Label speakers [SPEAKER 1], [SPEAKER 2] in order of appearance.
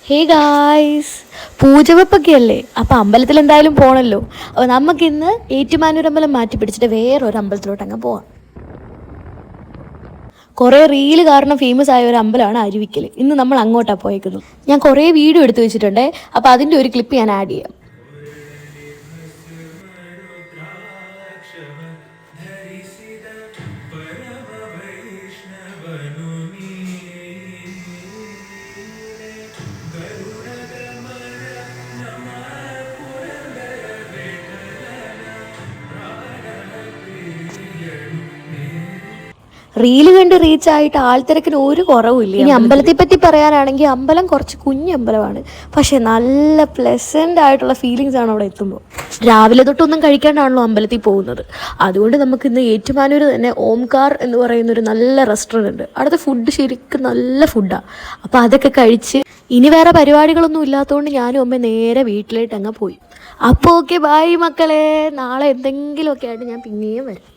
[SPEAKER 1] Hey guys, പൂജവെപ്പൊക്കെ അല്ലേ, അപ്പം അമ്പലത്തിൽ എന്തായാലും പോകണമല്ലോ. അപ്പോൾ നമുക്കിന്ന് ഏറ്റുമാനൂർ അമ്പലം മാറ്റി പിടിച്ചിട്ട് വേറൊരു അമ്പലത്തിലോട്ട് അങ്ങ് പോവാം. കുറേ റീല് കാരണം ഫേമസ് ആയ ഒരു അമ്പലമാണ് അരുവിക്കൽ. ഇന്ന് നമ്മൾ അങ്ങോട്ടാണ് പോയേക്കുന്നത്. ഞാൻ കുറേ വീഡിയോ എടുത്ത് വെച്ചിട്ടുണ്ടേ, അപ്പോൾ അതിൻ്റെ ഒരു ക്ലിപ്പ് ഞാൻ ആഡ് ചെയ്യാം. റീല് കണ്ട് റീച്ചായിട്ട് ആൾത്തിരക്കിന് ഒരു കുറവുമില്ല. ഇനി അമ്പലത്തെ പറ്റി പറയാനാണെങ്കിൽ അമ്പലം കുറച്ച് കുഞ്ഞമ്പലമാണ്, പക്ഷെ നല്ല പ്ലസൻ്റ് ആയിട്ടുള്ള ഫീലിങ്സ് ആണ് അവിടെ എത്തുമ്പോൾ. രാവിലെ തൊട്ടൊന്നും കഴിക്കാണ്ടാണല്ലോ അമ്പലത്തിൽ പോകുന്നത്. അതുകൊണ്ട് നമുക്ക് ഇന്ന് ഏറ്റുമാനൂർ തന്നെ ഓംകാർ എന്ന് പറയുന്നൊരു നല്ല റെസ്റ്റോറൻറ്റ് ഉണ്ട്. അവിടുത്തെ ഫുഡ് ശരിക്കും നല്ല ഫുഡാണ്. അപ്പോൾ അതൊക്കെ കഴിച്ച് ഇനി വേറെ പരിപാടികളൊന്നും ഇല്ലാത്തതുകൊണ്ട് ഞാനും അമ്മ നേരെ വീട്ടിലേക്ക് അങ്ങ് പോയി. അപ്പോൾ ഓക്കെ, ബൈ മക്കളെ. നാളെ എന്തെങ്കിലുമൊക്കെ ആയിട്ട് ഞാൻ പിന്നെയും വരാം.